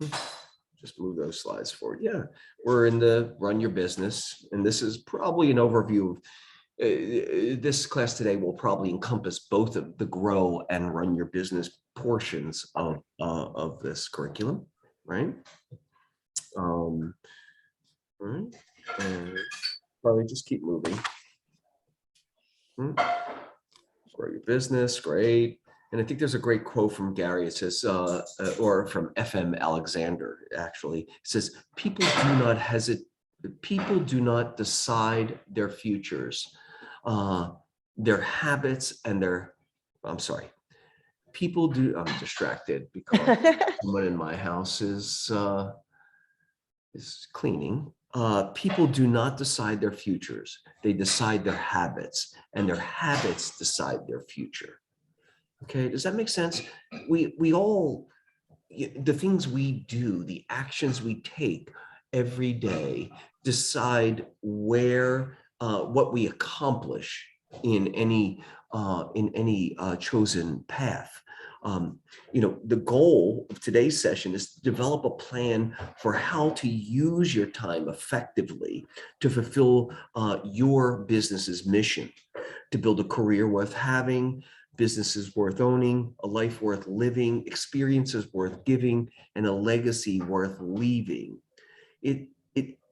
Just move those slides forward. Yeah, we're in the run your business, and this is probably an overview of this class today will probably encompass both of the grow and run your business portions of this curriculum, right? All right, and probably just keep moving. Grow your business, great. And I think there's a great quote from Gary. It says, or from FM Alexander, actually. It says, people do not hesitate. People do not decide their futures, their habits and their, I'm sorry, people do, I'm distracted because someone in my house is cleaning. People do not decide their futures. They decide their habits, and their habits decide their future. Okay, does that make sense? We all, the things we do, the actions we take every day decide where, what we accomplish in any chosen path. The goal of today's session is to develop a plan for how to use your time effectively to fulfill your business's mission, to build a career worth having, businesses worth owning, a life worth living, experiences worth giving, and a legacy worth leaving. It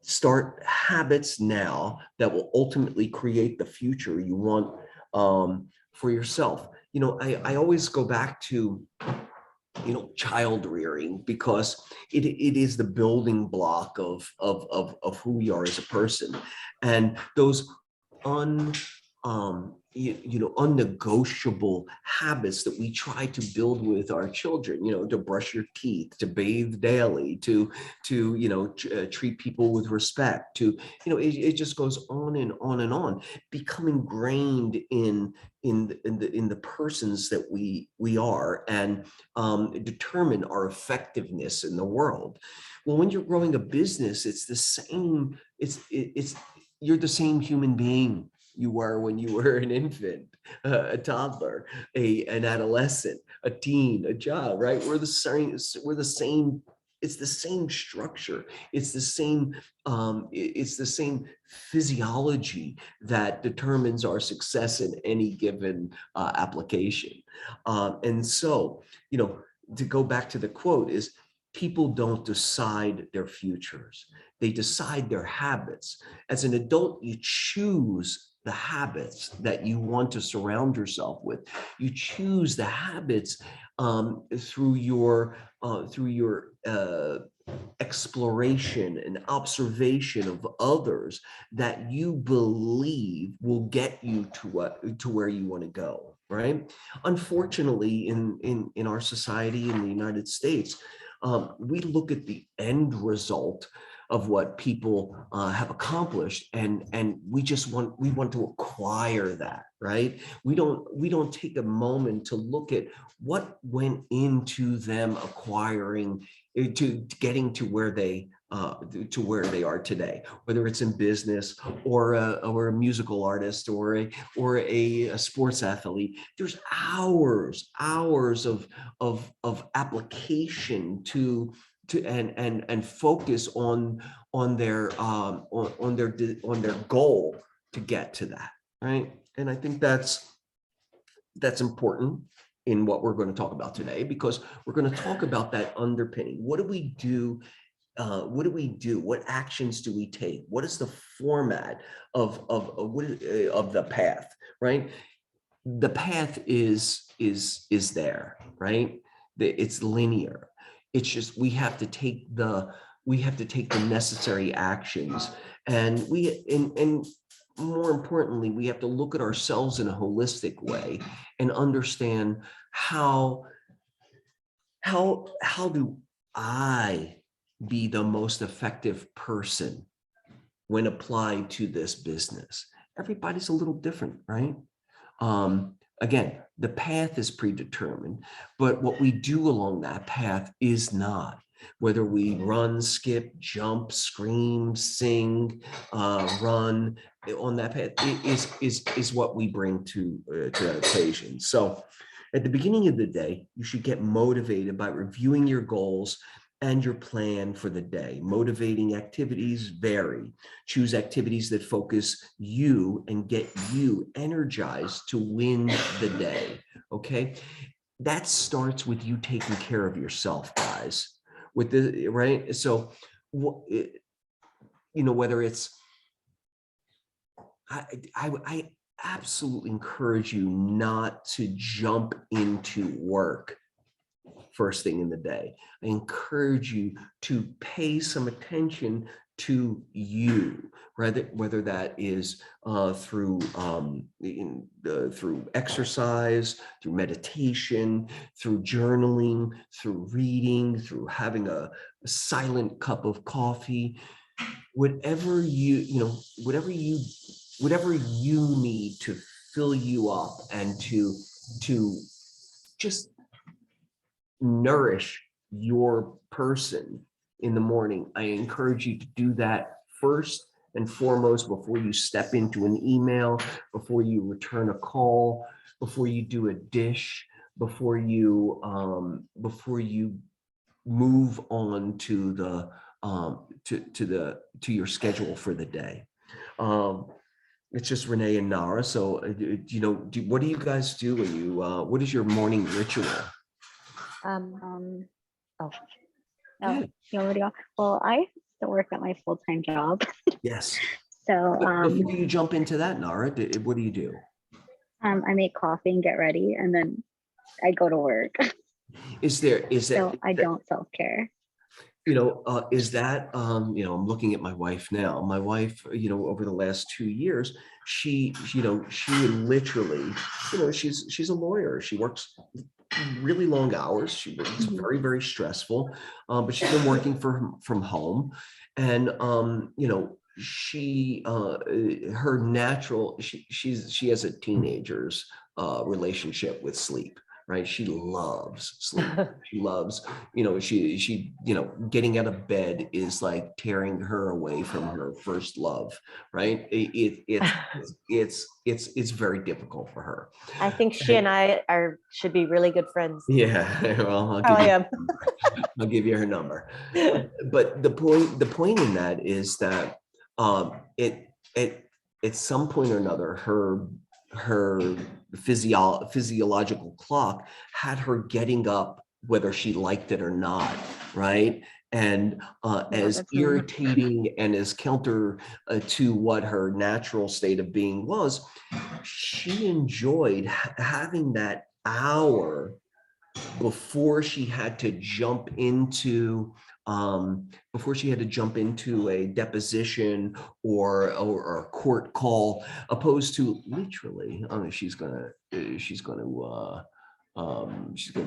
start habits now that will ultimately create the future you want for yourself. I always go back to child rearing, because it is the building block of who we are as a person, and those unnegotiable habits that we try to build with our children, to brush your teeth, to bathe daily, to treat people with respect, to it just goes on and on and on, become ingrained in the persons that we are, and determine our effectiveness in the world. Well, when you're growing a business, it's the same. You're the same human being you were when you were an infant, a toddler, an adolescent, a teen, a child, right? We're the same. It's the same structure. It's the same. It's the same physiology that determines our success in any given application. And so, to go back to the quote is, people don't decide their futures. They decide their habits. As an adult, you choose the habits that you want to surround yourself with. You choose the habits through your exploration and observation of others that you believe will get you to where you want to go. Right? Unfortunately, in our society in the United States, we look at the end result of what people have accomplished, and we want to acquire that, right? We don't take a moment to look at what went into them acquiring, to getting to where they are today, whether it's in business or a musical artist or a sports athlete. There's hours of application to and focus on their goal to get to that, right? And I think that's important in what we're going to talk about today, because we're going to talk about that underpinning. What do we do? What actions do we take? What is the format of the path, right? The path is there, right? It's linear. It's just we have to take the necessary actions, and more importantly, we have to look at ourselves in a holistic way and understand how do I be the most effective person when applied to this business. Everybody's a little different, right? Again, the path is predetermined, but what we do along that path is not. Whether we run, skip, jump, scream, sing, run on that path is what we bring to that equation. So at the beginning of the day, you should get motivated by reviewing your goals and your plan for the day. Motivating activities vary. Choose activities that focus you and get you energized to win the day, okay? That starts with you taking care of yourself, guys. With the right, so whether it's I absolutely encourage you not to jump into work first thing in the day. I encourage you to pay some attention to you, right? Whether that is through exercise, through meditation, through journaling, through reading, through having a silent cup of coffee, whatever whatever you need to fill you up and to just nourish your person in the morning. I encourage you to do that first and foremost before you step into an email, before you return a call, before you do a dish, before you move on to the to your schedule for the day. It's just Renee and Nara. So, what do you guys do when you? What is your morning ritual? Oh, Yeah. well, I still work at my full-time job. Yes. So Before you jump into that, Nara, what do you do? I make coffee and get ready, and then I go to work. So I don't self-care. Is that, I'm looking at my wife now. My wife, over the last 2 years, she would literally, she's a lawyer. She works really long hours. She works very, very stressful, but she's been working from home. And, she her natural, she has a teenager's relationship with sleep. Right. She loves sleep. She loves, she getting out of bed is like tearing her away from her first love. Right. It's very difficult for her. I think she and I should be really good friends. Yeah. Well, I'll give you her number. But the point in that is that at some point or another, her physiological clock had her getting up whether she liked it or not, right? And as irritating and as counter to what her natural state of being was, she enjoyed having that hour before she had to jump into a deposition or a court call, opposed to literally, she's gonna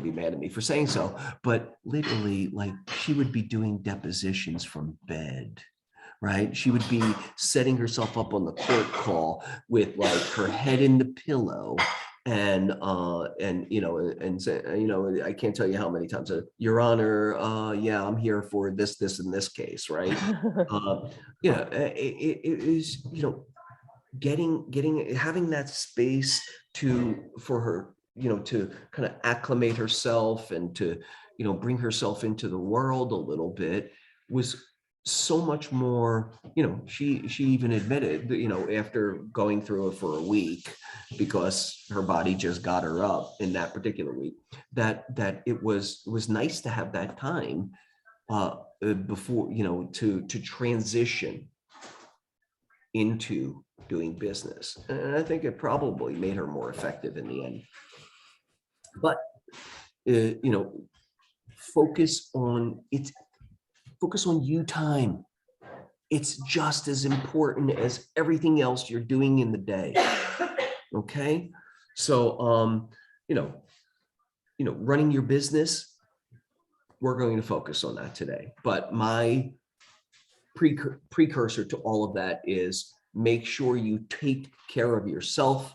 be mad at me for saying so, but literally, like, she would be doing depositions from bed. Right. She would be setting herself up on the court call with like her head in the pillow and I can't tell you how many times, Your Honor, yeah, I'm here for this and this case, right? It is, having that space for her, to kind of acclimate herself and to, bring herself into the world a little bit, was so much more. She even admitted that, after going through it for a week, because her body just got her up in that particular week, that it was nice to have that time before, to transition into doing business. And I think it probably made her more effective in the end. But focus on you time. It's just as important as everything else you're doing in the day. Okay. So, running your business, we're going to focus on that today. But my precursor to all of that is make sure you take care of yourself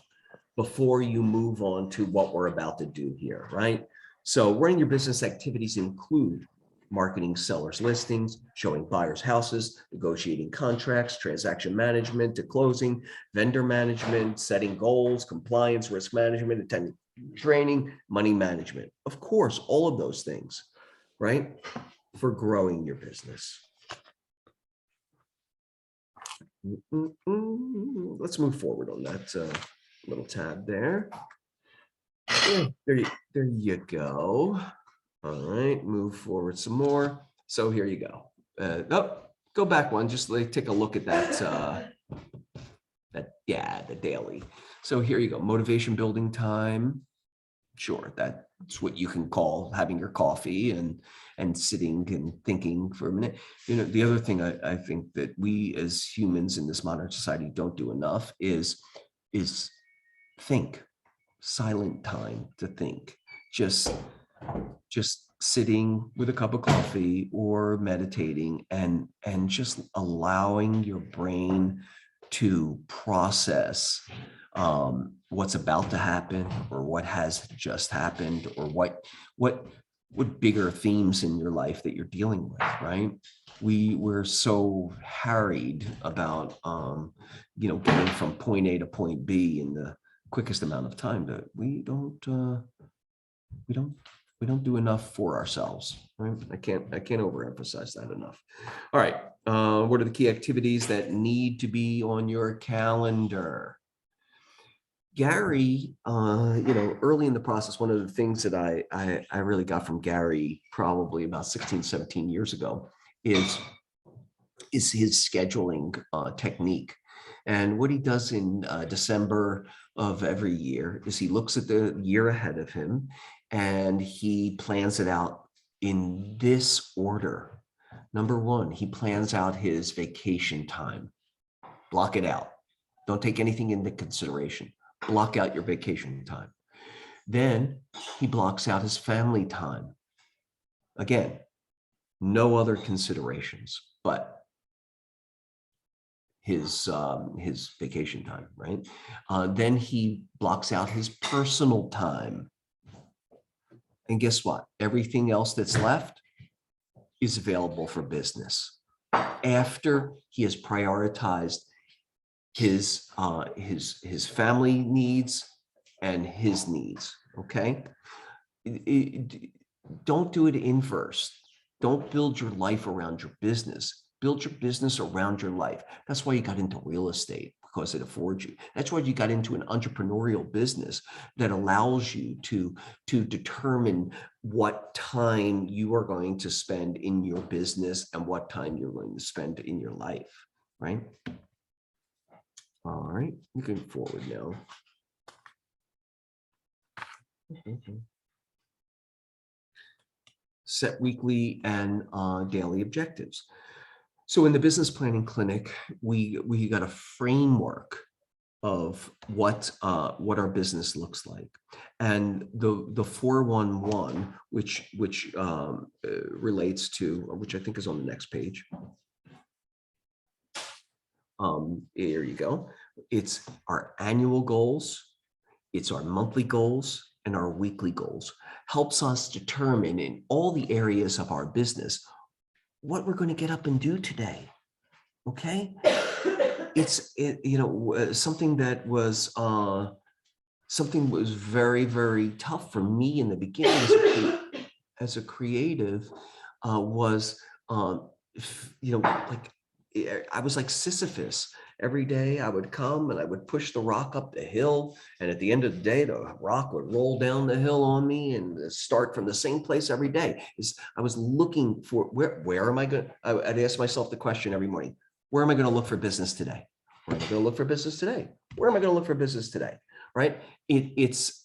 before you move on to what we're about to do here, right? So running your business activities include marketing sellers' listings, showing buyers' houses, negotiating contracts, transaction management to closing, vendor management, setting goals, compliance, risk management, attending training, money management. Of course, all of those things, right? for growing your business. Let's move forward on that little tab there. There you go. All right, move forward some more. So here you go. Go back one. Just like take a look at that. The daily. So here you go. Motivation building time. Sure, that's what you can call having your coffee and sitting and thinking for a minute. The other thing I think that we as humans in this modern society don't do enough is think. Silent time to think. Just sitting with a cup of coffee or meditating and just allowing your brain to process what's about to happen or what has just happened or what bigger themes in your life that you're dealing with, right? We're so harried about getting from point A to point B in the quickest amount of time that we don't do enough for ourselves, right? I can't overemphasize that enough. All right, what are the key activities that need to be on your calendar? Gary, early in the process, one of the things that I really got from Gary probably about 16, 17 years ago is his scheduling technique. And what he does in December of every year is he looks at the year ahead of him and he plans it out in this order. Number one, he plans out his vacation time. Block it out. Don't take anything into consideration. Block out your vacation time. Then he blocks out his family time. Again, no other considerations, but his vacation time, right? Then he blocks out his personal time. And guess what? Everything else that's left is available for business after he has prioritized his family needs and his needs. Okay, don't do it inverse. Don't build your life around your business. Build your business around your life. That's why you got into real estate, because it affords you. That's why you got into an entrepreneurial business that allows you to determine what time you are going to spend in your business and what time you're going to spend in your life, right? All right, moving forward now. Set weekly and daily objectives. So in the business planning clinic, we got a framework of what our business looks like, and the 411, which relates to, which I think is on the next page. Here you go. It's our annual goals, it's our monthly goals, and our weekly goals. Helps us determine in all the areas of our business what we're going to get up and do today. Okay, something that was very, very tough for me in the beginning as a creative was like I was like Sisyphus. Every day I would come and I would push the rock up the hill, and at the end of the day, the rock would roll down the hill on me and start from the same place every day. I was looking for where am I going? I'd ask myself the question every morning: where am I going to look for business today? Where am I going to look for business today? Where am I going to look for business today? Right? If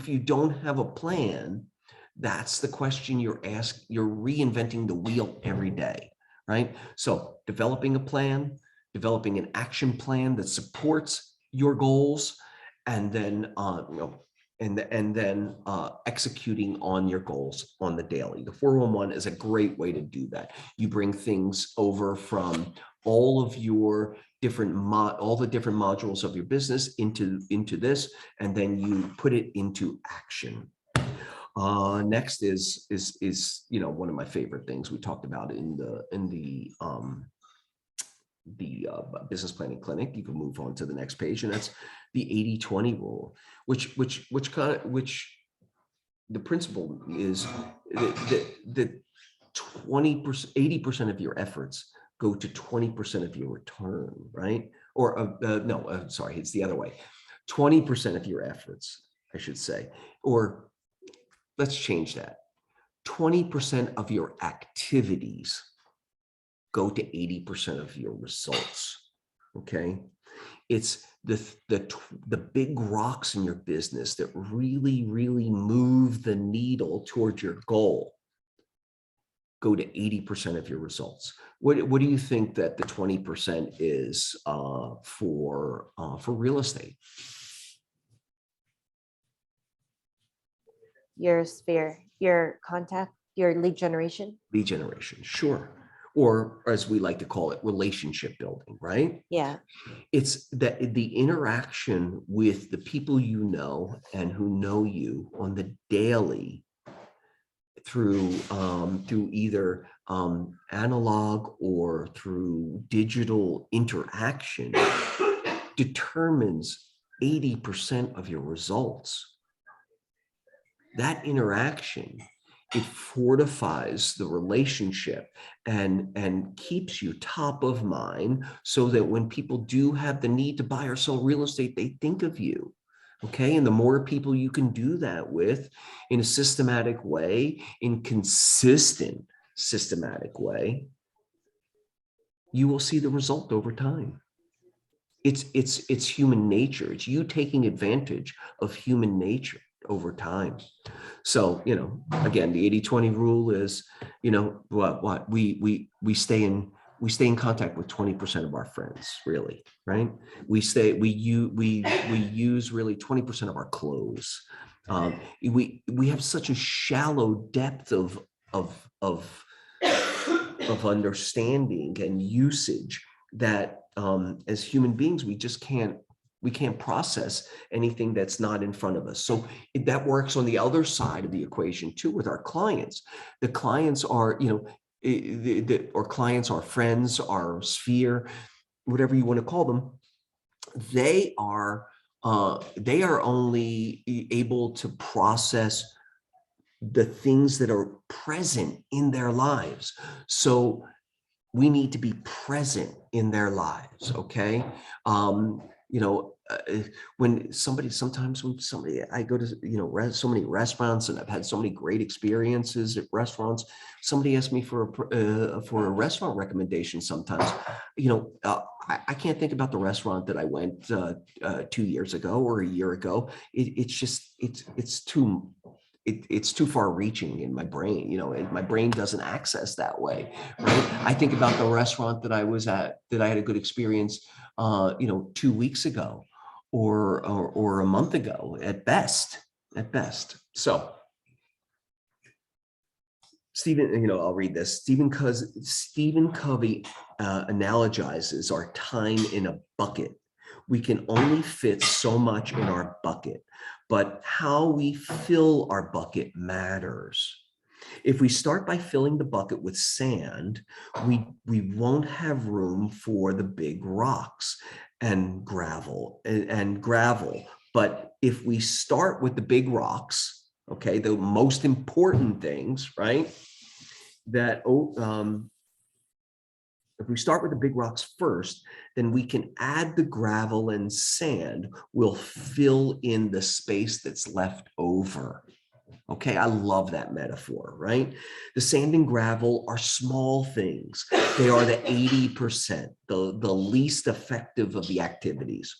you don't have a plan, that's the question you're asked. You're reinventing the wheel every day. Right? So developing a plan, developing an action plan that supports your goals, and then executing on your goals on the daily. The 411 is a great way to do that. You bring things over from all of your different all the different modules of your business into this, and then you put it into action. Next is one of my favorite things we talked about in the business planning clinic. You can move on to the next page, and that's the 80-20 rule, which the principle is that 20%, 80% of your efforts go to 20% of your return, right? Or no, sorry, it's the other way. 20% of your efforts, I should say, or let's change that. 20% of your activities go to 80% of your results, okay? It's the big rocks in your business that really, really move the needle towards your goal go to 80% of your results. What do you think that the 20% is for real estate? Your sphere, your contact, your lead generation. Lead generation, sure. Or as we like to call it, relationship building, right? Yeah. It's that the interaction with the people you know and who know you on the daily through either analog or through digital interaction determines 80% of your results. That interaction, it fortifies the relationship and keeps you top of mind so that when people do have the need to buy or sell real estate, they think of you. Okay, and the more people you can do that with in a systematic way, in consistent systematic way, you will see the result over time. It's human nature. It's you taking advantage of human nature over time. So, you know, again, the 80-20 rule is, you know, what we stay in contact with 20% of our friends, really, right? We use really 20% of our clothes. We have such a shallow depth of understanding and usage that as human beings, we can't process anything that's not in front of us. So that works on the other side of the equation too with our clients. The clients are, you know, our clients, our friends, our sphere, whatever you want to call them, they are only able to process the things that are present in their lives. So we need to be present in their lives, okay? You know, sometimes when somebody, I go to, you know, so many restaurants and I've had so many great experiences at restaurants. Somebody asked me for a restaurant recommendation sometimes. You know, I can't think about the restaurant that I went 2 years ago or a year ago. It's too far reaching in my brain, you know, and my brain doesn't access that way, right? I think about the restaurant that I was at, that I had a good experience, you know, 2 weeks ago or a month ago at best. So Stephen, you know, I'll read this. Stephen Covey analogizes our time in a bucket. We can only fit so much in our bucket, but how we fill our bucket matters. If we start by filling the bucket with sand, we won't have room for the big rocks and gravel. But if we start with the big rocks, okay, the most important things, right? If we start with the big rocks first, then we can add the gravel and sand. We'll fill in the space that's left over. Okay, I love that metaphor, right? The sand and gravel are small things. They are the 80%, the least effective of the activities.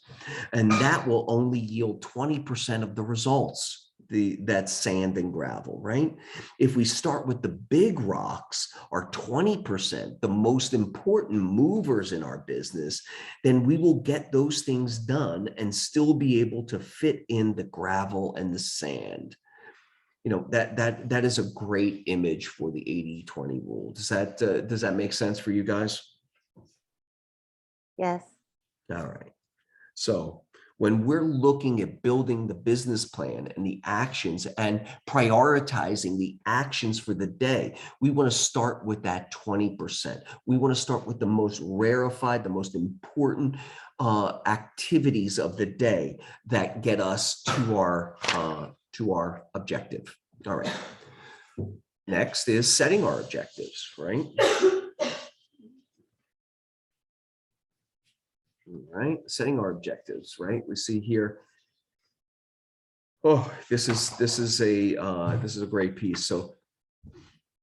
And that will only yield 20% of the results. That's sand and gravel, right? If we start with the big rocks, our 20%, the most important movers in our business, then we will get those things done and still be able to fit in the gravel and the sand. You know, that is a great image for the 80-20 rule. Does that make sense for you guys? Yes. All right. So when we're looking at building the business plan and the actions and prioritizing the actions for the day, we want to start with that 20%. We want to start with the most rarefied, the most important activities of the day that get us to our objective. All right. Next is setting our objectives, right? All right, setting our objectives, right? We see here. Oh, this is a great piece. So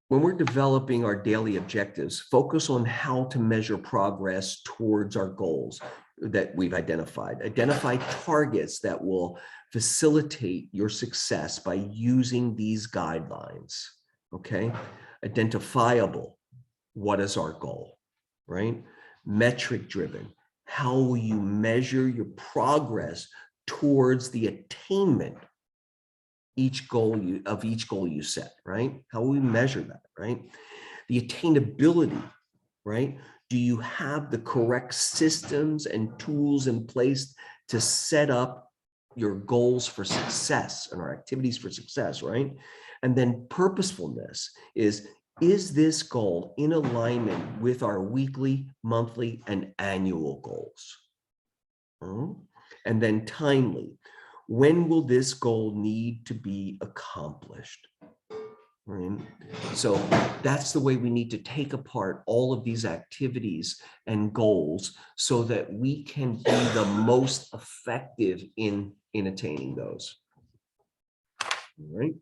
when we're developing our daily objectives, focus on how to measure progress towards our goals that we've identified. Identify targets that will facilitate your success by using these guidelines, okay? Identifiable, what is our goal, right? Metric driven, how will you measure your progress towards the attainment each goal you set, right? How will we measure that, right? The attainability, right? Do you have the correct systems and tools in place to set up your goals for success and our activities for success, right? And then purposefulness is this goal in alignment with our weekly, monthly, and annual goals? And then timely. When will this goal need to be accomplished? Right? So that's the way we need to take apart all of these activities and goals so that we can be the most effective in attaining those. All right?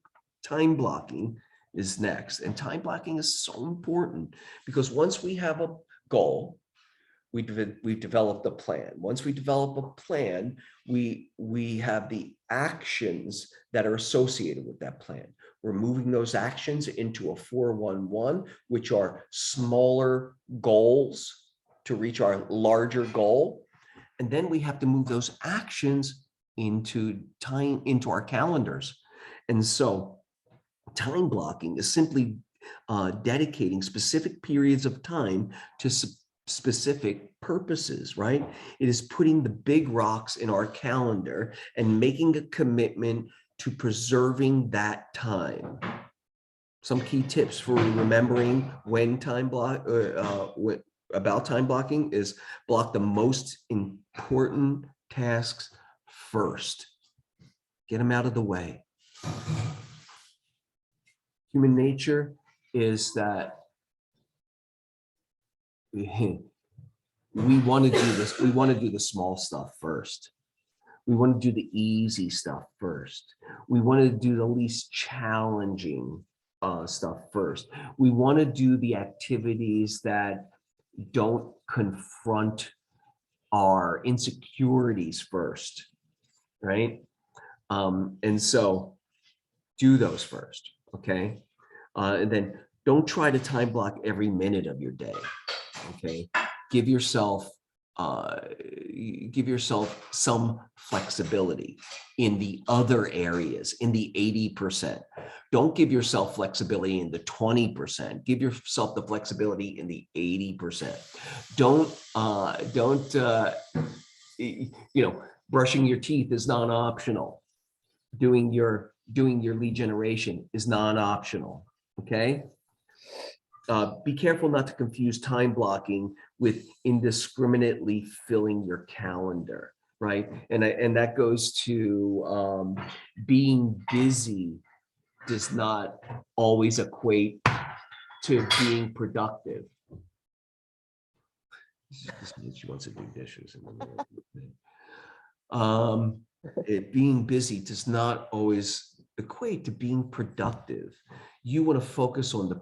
Time blocking is next. And time blocking is so important because once we have a goal, we've developed a plan. Once we develop a plan, we have the actions that are associated with that plan. We're moving those actions into a 411, which are smaller goals to reach our larger goal. And then we have to move those actions into our calendars. And so time blocking is simply dedicating specific periods of time to specific purposes, right? It is putting the big rocks in our calendar and making a commitment to preserving that time. Some key tips for remembering when about time blocking is block the most important tasks first. Get them out of the way. Human nature is that we want to do this. We want to do the small stuff first. We want to do the easy stuff first. We want to do the least challenging stuff first. We want to do the activities that don't confront our insecurities first, right? And so do those first, okay? And then don't try to time block every minute of your day, okay? Give yourself some flexibility in the other areas, in the 80%. Don't give yourself flexibility in the 20%. Give yourself the flexibility in the 80%. Brushing your teeth is non-optional. Doing your lead generation is non-optional, okay? Be careful not to confuse time blocking with indiscriminately filling your calendar, right? And that goes to being busy does not always equate to being productive. She wants to do dishes. Being busy does not always equate to being productive. You want to focus on the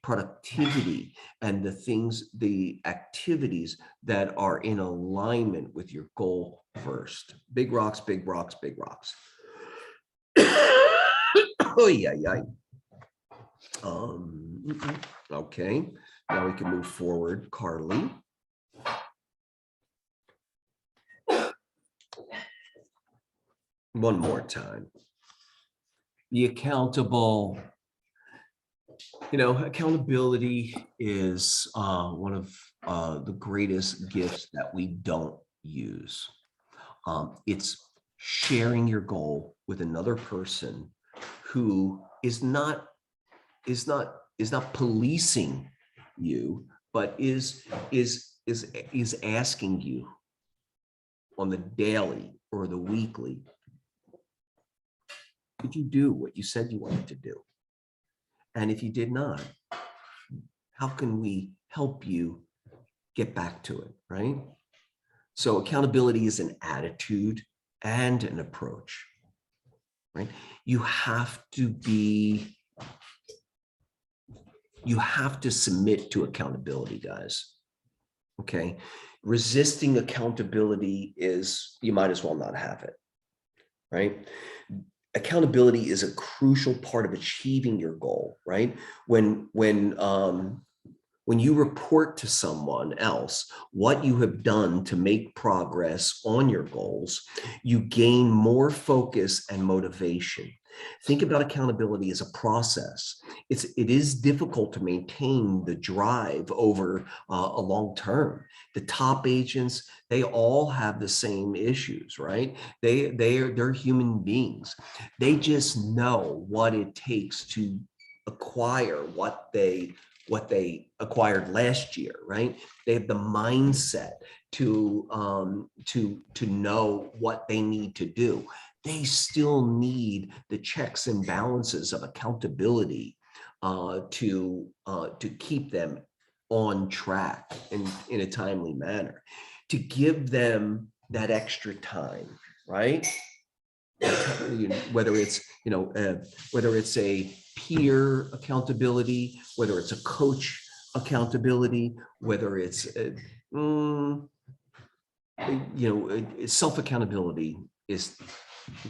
productivity and the activities that are in alignment with your goal first. Big rocks, big rocks, big rocks. Oh, yeah. Okay, now we can move forward, Carly. One more time. Be accountable. Accountability is one of the greatest gifts that we don't use. It's sharing your goal with another person who is not policing you, but is asking you on the daily or the weekly, Did you do what you said you wanted to do? And if you did not, how can we help you get back to it, right? So accountability is an attitude and an approach, right? You have to submit to accountability, guys. Okay. Resisting accountability is, you might as well not have it, right? Accountability is a crucial part of achieving your goal, right? When you report to someone else what you have done to make progress on your goals, you gain more focus and motivation. Think about accountability as a process. It is difficult to maintain the drive over a long term. The top agents, they all have the same issues, right? They're human beings. They just know what it takes to acquire what they acquired last year, right? They have the mindset to know what they need to do. They still need the checks and balances of accountability to keep them on track in a timely manner, to give them that extra time, right? Whether it's a peer accountability, whether it's a coach accountability, whether it's self-accountability is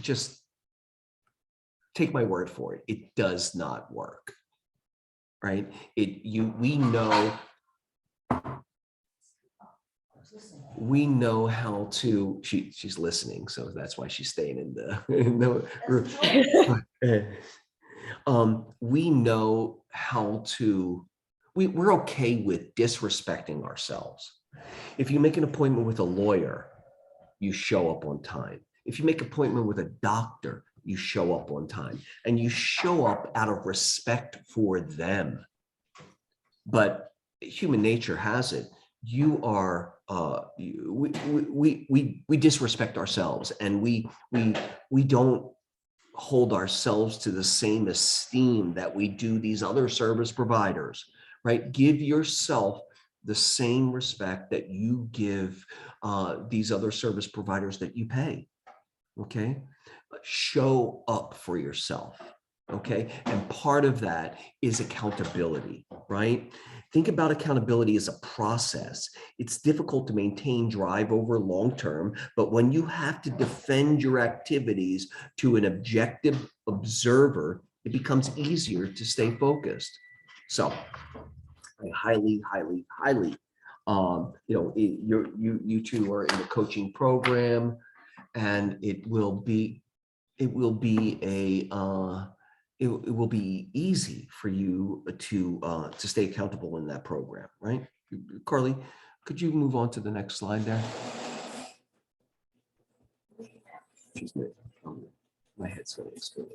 just, take my word for it, it does not work, right? We know how to, she's listening, so that's why she's staying in the room. We know how to, we're okay with disrespecting ourselves. If you make an appointment with a lawyer, you show up on time. If you make an appointment with a doctor, you show up on time, and you show up out of respect for them. But human nature has it, we disrespect ourselves, and we don't hold ourselves to the same esteem that we do these other service providers, right? Give yourself the same respect that you give these other service providers that you pay, okay? Show up for yourself, okay? And part of that is accountability, right? Think about accountability as a process. It's difficult to maintain drive over long term, but when you have to defend your activities to an objective observer, it becomes easier to stay focused. So I highly, you two are in the coaching program, and it will be easy for you to stay accountable in that program, right? Carly, could you move on to the next slide there? My head's going to explode.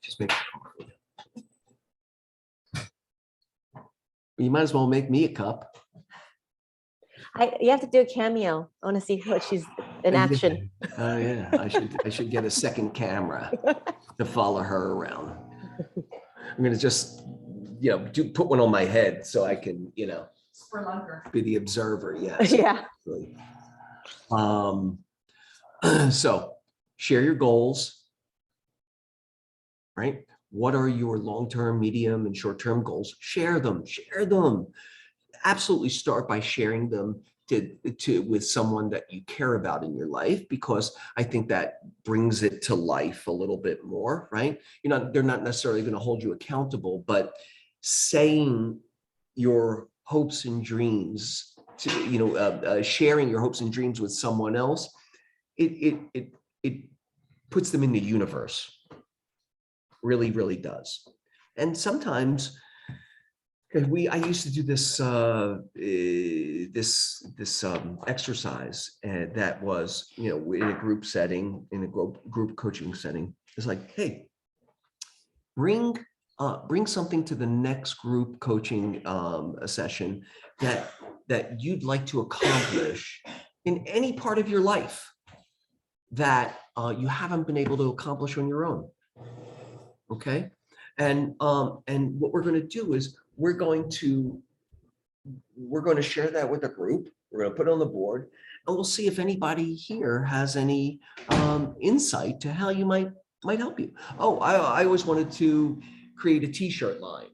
Just make it. You might as well make me a cup. You have to do a cameo. I want to see what she's in action. Oh yeah, I should get a second camera to follow her around. I'm gonna just put one on my head so I can be the observer. Yes. Yeah. So share your goals, right? What are your long-term, medium, and short-term goals? Share them. Absolutely start by sharing them with someone that you care about in your life, because I think that brings it to life a little bit more, right? They're not necessarily going to hold you accountable, but saying your hopes and dreams sharing your hopes and dreams with someone else, it puts them in the universe. Really, really does. And sometimes I used to do this exercise that was, in a group setting, in a group coaching setting. It's like, hey, bring something to the next group coaching session that you'd like to accomplish in any part of your life that you haven't been able to accomplish on your own. Okay. And what we're going to do is we're going to share that with the group. We're going to put it on the board, and we'll see if anybody here has any insight to how you might help you. Oh, I always wanted to create a t-shirt line,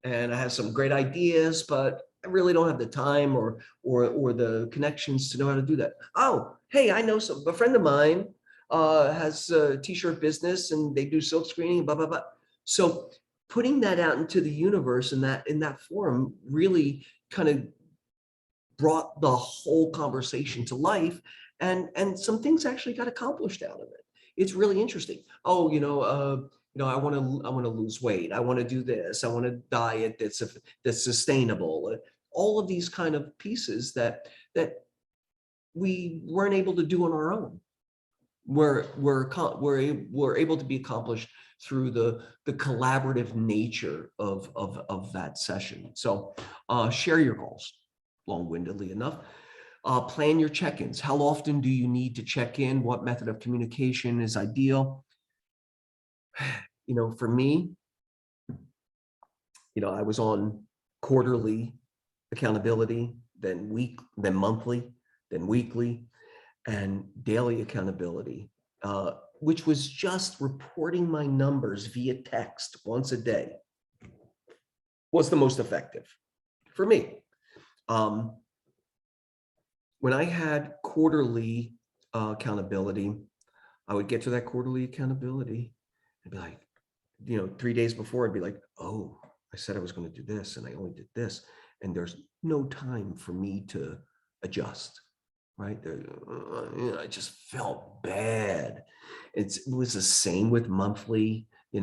and I have some great ideas, but I really don't have the time or the connections to know how to do that. Oh, hey, I know a friend of mine has a t-shirt business, and they do silk screening, blah, blah, blah. So putting that out into the universe in that forum really kind of brought the whole conversation to life, and some things actually got accomplished out of it. It's really interesting. Oh, I want to lose weight. I want to do this. I want a diet that's sustainable. All of these kind of pieces that we weren't able to do on our own. We're able to be accomplished through the collaborative nature of that session. So share your goals, long-windedly enough. Plan your check-ins. How often do you need to check in? What method of communication is ideal? For me, I was on quarterly accountability, then monthly, then weekly, and daily accountability, which was just reporting my numbers via text once a day, was the most effective for me. When I had quarterly accountability, I would get to that quarterly accountability and be like, 3 days before, I'd be like, oh, I said I was going to do this, and I only did this, and there's no time for me to adjust. Right. I just felt bad. It was the same with monthly. It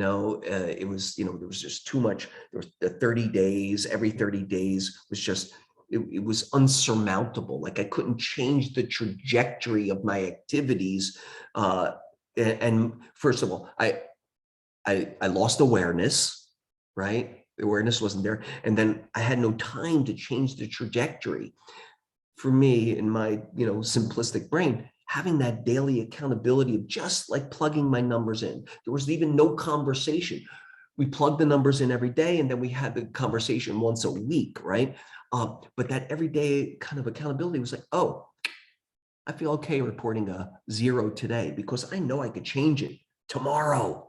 was, there was just too much. There was the 30 days, every 30 days was just, it was unsurmountable. Like I couldn't change the trajectory of my activities. And first of all, I lost awareness, right? The awareness wasn't there. And then I had no time to change the trajectory. For me, in my simplistic brain, having that daily accountability of just like plugging my numbers in. There was even no conversation. We plugged the numbers in every day, and then we had the conversation once a week, right? But that everyday kind of accountability was like, oh, I feel okay reporting a 0 today because I know I could change it tomorrow.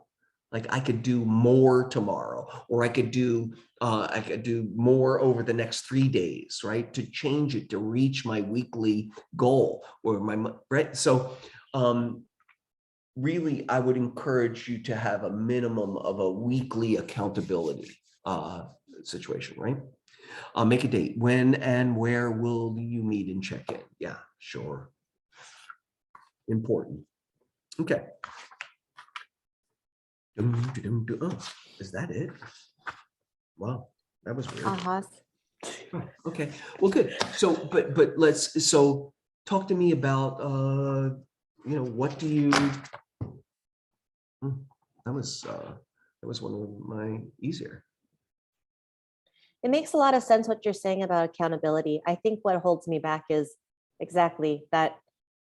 Like I could do more tomorrow, or I could do more over the next 3 days, right? To change it, to reach my weekly goal or right. So really, I would encourage you to have a minimum of a weekly accountability situation, right? Make a date. When and where will you meet and check in? Yeah, sure. Important. Okay. Oh, is that it? Wow, that was weird. Uh-huh. Oh, okay, well, good. So, but talk to me about what do you? That was one of my easier. It makes a lot of sense what you're saying about accountability. I think what holds me back is exactly that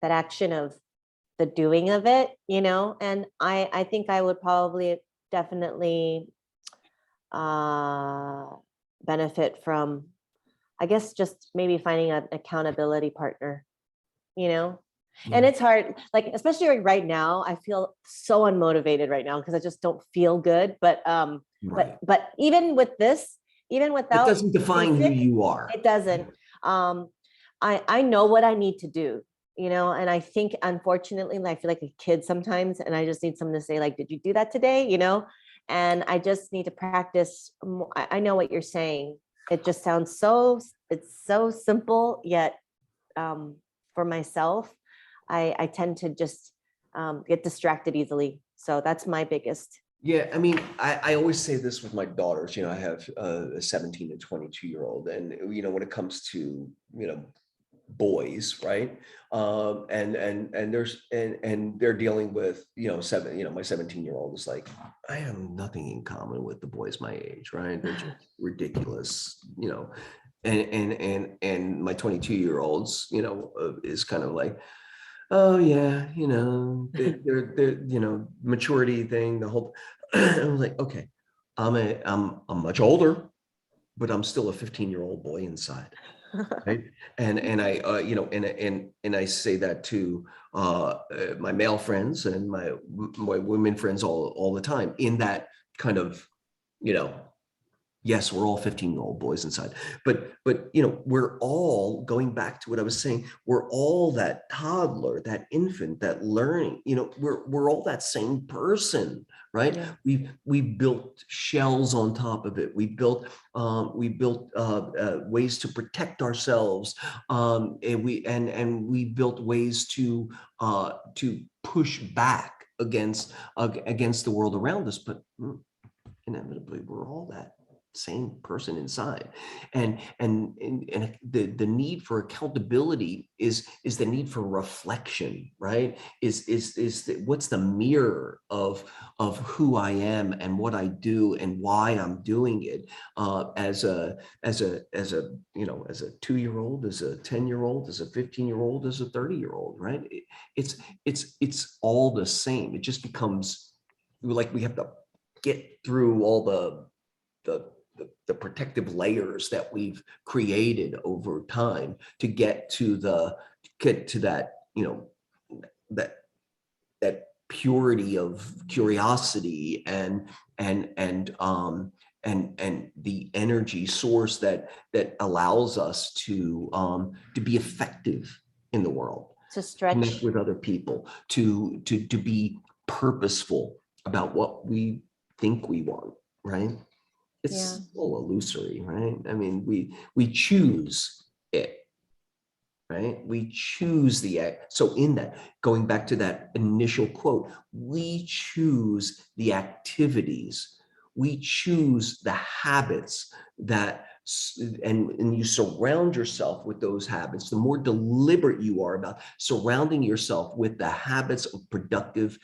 action of the doing of it, and I think I would probably definitely benefit from, I guess, just maybe finding an accountability partner, and it's hard, like, especially right now, I feel so unmotivated right now because I just don't feel good. But Right. but even with this, even without, it doesn't define who you are. it doesn't. I know what I need to do, and I think, unfortunately, I feel like a kid sometimes, and I just need someone to say, like, did you do that today? And I just need to practice. I know what you're saying. It just sounds it's so simple, yet for myself, I tend to just get distracted easily. So that's my biggest. Yeah, I mean, I always say this with my daughters. I have a 17 and 22-year-old, and when it comes to boys, right? And they're dealing with my 17-year-old is like, I have nothing in common with the boys my age, right? They're just ridiculous, and my 22-year-olds, is kind of like, oh yeah, they're maturity thing, the whole. I was like, okay, I'm much older, but I'm still a 15-year-old boy inside. Right. And I and I say that to my male friends and my women friends all the time, in that kind of, you know yes, we're all 15-year-old boys inside, but we're all, going back to what I was saying, we're all that toddler, that infant, that learning, we're all that same person, right? Yeah. We built shells on top of it. We built ways to protect ourselves, and we built ways to push back against the world around us, but inevitably we're all that same person inside. And the need for accountability is the need for reflection, right? What's the mirror of who I am and what I do and why I'm doing it, as a 2-year-old, as a 10-year-old, as a 15-year-old, as a 30-year-old, right? It's all the same. It just becomes like we have to get through all the protective layers that we've created over time to get to that, that that purity of curiosity and the energy source that allows us to be effective in the world, To connect stretch. with other people, to be purposeful about what we think we want, right? Yeah. It's a little illusory, right? I mean, we choose it, right? We choose the act. So in that, going back to that initial quote, we choose the activities, we choose the habits and you surround yourself with those habits. The more deliberate you are about surrounding yourself with the habits of productive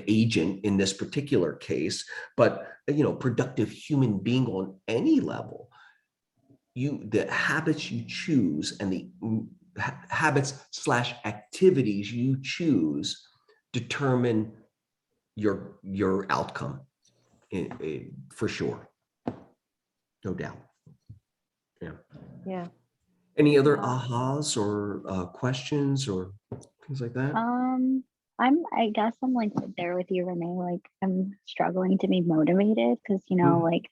agent in this particular case, but productive human being on any level, the habits you choose and the habits/activities you choose determine your outcome, for sure, no doubt. Yeah. Yeah. Any other ahas or questions or things like that? I guess I'm like right there with you, Renee. Like I'm struggling to be motivated because like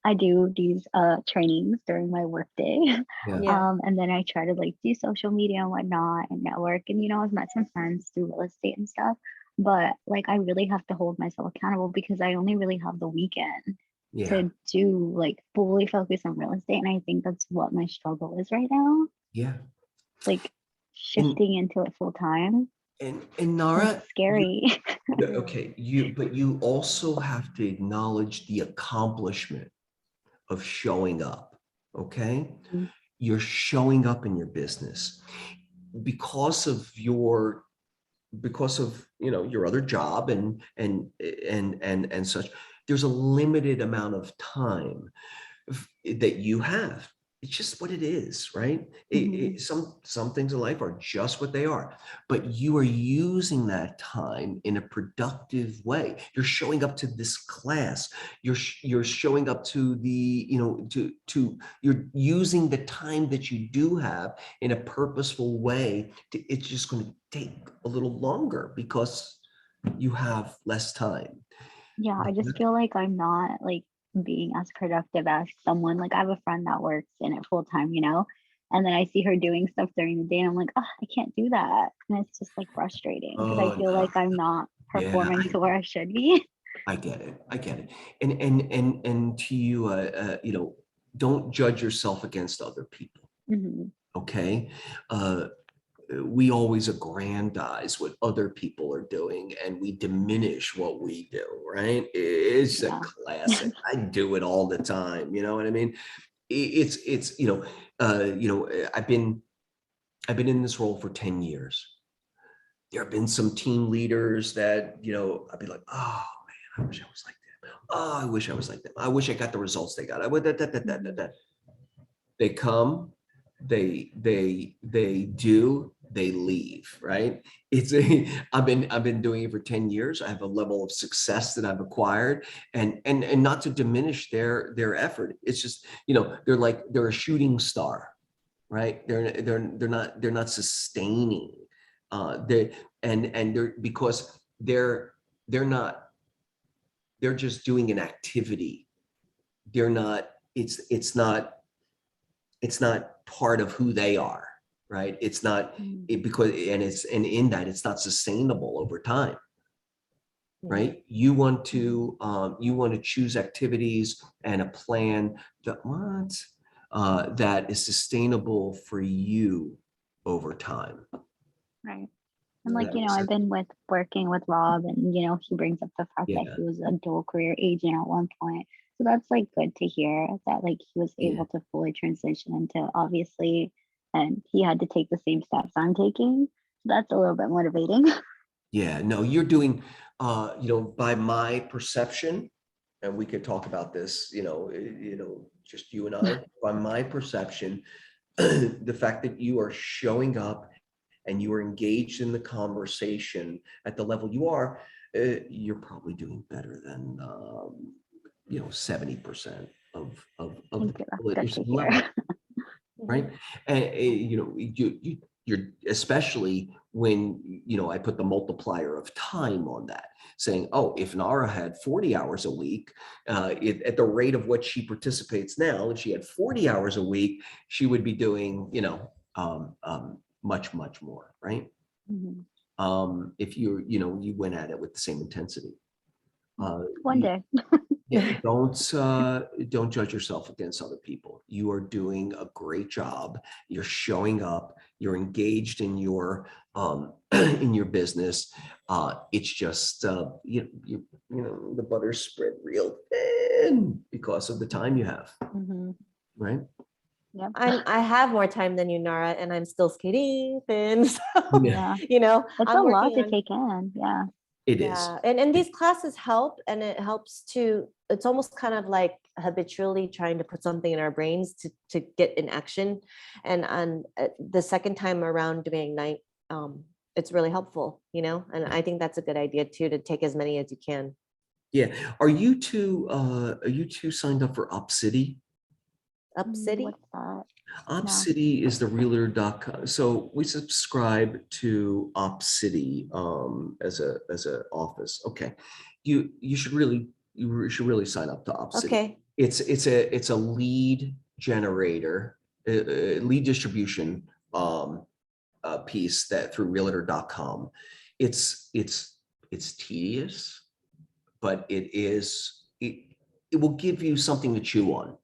I do these trainings during my work day. Yeah. Yeah. And then I try to like do social media and whatnot and network. And I've met some friends through real estate and stuff. But like I really have to hold myself accountable because I only really have the weekend Yeah. to do like fully focus on real estate. And I think that's what my struggle is right now. Yeah. Like shifting into it full time. And Nara, It's scary. okay, but you also have to acknowledge the accomplishment of showing up. Okay, Mhm. you're showing up in your business because of your your other job and such. There's a limited amount of time that you have. It's just what it is, right? Mhm. Some things in life are just what they are, but you are using that time in a productive way. You're showing up to this class. You're showing up to you're using the time that you do have in a purposeful way. It's just going to take a little longer because you have less time. Yeah, I just feel like I'm not like being as productive as someone. Like I have a friend that works in it full time, and then I see her doing stuff during the day and I'm like, oh, I can't do that. And it's just like frustrating because I Oh, feel no. like I'm not Yeah, performing to where I should be. I get it. I get it. And to you, don't judge yourself against other people. Mhm. Okay. We always aggrandize what other people are doing and we diminish what we do, right? It's a Yeah. classic. I do it all the time. You know what I mean? It's I've been in this role for 10 years. There have been some team leaders that, I'd be like, oh man, I wish I was like that. Oh, I wish I was like that. I wish I got the results they got. I would. Mhm. They come, they leave, right? I've been doing it for 10 years. I have a level of success that I've acquired, and not to diminish their effort. It's just, they're a shooting star, right? They're not sustaining. They and they're because they're not, they're just doing an activity. They're not, it's not part of who they are, right? It's not and in that it's not sustainable over time, right? You want to choose activities and a plan that is sustainable for you over time. Right. And like, That makes I've sense. been working with Rob, and he brings up the fact Yeah. that he was a dual career agent at one point. So that's like good to hear that like he was Yeah. able to fully transition into, obviously, and he had to take the same steps I'm taking. So that's a little bit motivating. Yeah, no, you're doing, by my perception, and we could talk about this, just you and I, by my perception, the fact that you are showing up and you are engaged in the conversation at the level you are, you're probably doing better than, 70% of the Thank you. people at your That's good same to level. hear. Right? And you're especially when I put the multiplier of time on that, saying, oh, if Nara had 40 hours a week, at the rate of what she participates now, if she had 40 hours a week, she would be doing much more, right? If you went at it with the same intensity. One day. Yeah, don't judge yourself against other people. You are doing a great job. You're showing up. You're engaged in your in your business. It's just the butter's spread real thin because of the time you have, right? Yep. I have more time than you, Nara, and I'm still skating. And so, Yeah. it's It's a lot to take in. Yeah. It is. And these classes help, and it helps it's almost kind of like habitually trying to put something in our brains to get in action. And on the second time around doing night, it's really helpful, and I think that's a good idea too, to take as many as you can. Yeah. Are you two signed up for UpCity? UpCity? What's that? UpCity is the realtor.com. So we subscribe to UpCity as a office. Okay. You should really sign up to UpCity. Okay. It's a lead generator, lead distribution piece that through realtor.com. It's tedious, but it will give you something to chew on.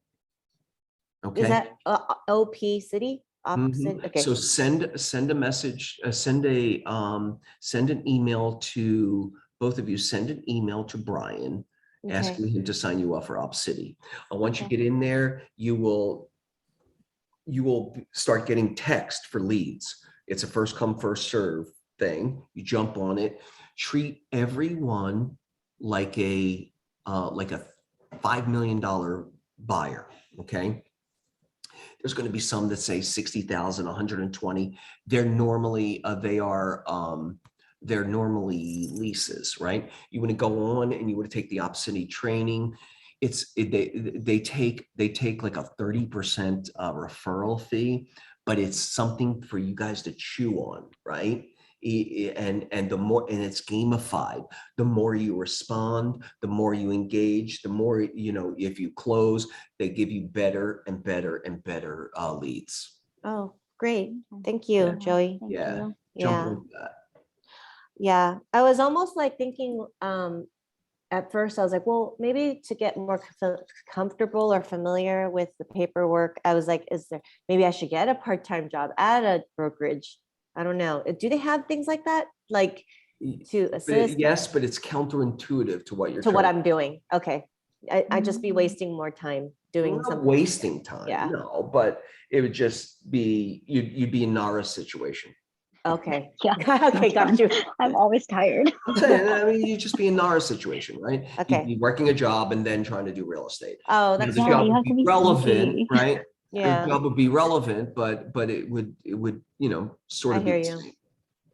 Okay. Is that OP City? Okay. So send a message, send an email to both of you. Send an email to Brian, asking him to sign you up for UpCity. Once you get in there, you will start getting text for leads. It's a first come, first serve thing. You jump on it. Treat everyone like a $5 million buyer. Okay. There's going to be some that say 60,000, 120. They're normally they're normally leases, right? You want to go on and you want to take the UpCity training. They take like a 30% referral fee, but it's something for you guys to chew on, right? And the more, and it's gamified, the more you respond, the more you engage, the more, if you close, they give you better and better and better leads. Oh, great. Thank you, Joey. Thank Yeah. you. Jump on that. Yeah. I was almost like thinking, at first I was like, well, maybe to get more comfortable or familiar with the paperwork, I was like, maybe I should get a part-time job at a brokerage. I don't know. Do they have things like that? Like to assist? Yes, but it's counterintuitive to what you're what I'm doing. Okay. I just be wasting more time doing something. Wasting time. Yeah. No, but it would just be, you'd be in Nara's situation. Okay. Yeah. Okay, got you. I'm always tired. I'm saying, you'd just be in Nara's situation, right? Okay. You'd be working a job and then trying to do real estate. Oh, that's the job you would have to be be relevant, sneaky. right? Yeah, job would be relevant, but it would, sort I of be hear the you. same.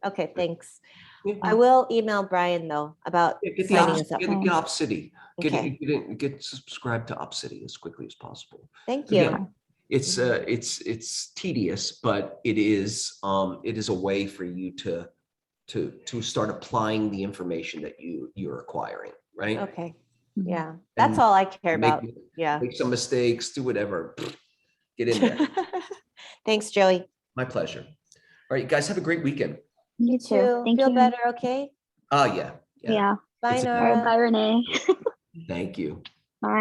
Okay, thanks. Yeah. I will email Brian though about Yeah, Get the signing Op, us up. get OpCity, Okay, get subscribed to OpCity as quickly as possible. thank you. Again, it's tedious, but it is a way for you to start applying the information that you're acquiring, right? Okay, Mhm. yeah, that's And all I care make, about. Yeah. make some mistakes, do whatever, get in there. Thanks, Joey. My pleasure. All right, you guys have a great weekend. You You too. too. Thank Feel you. better, okay? Oh, yeah. Yeah. Bye, It's a- All right, Nora. bye, Renee. Thank you.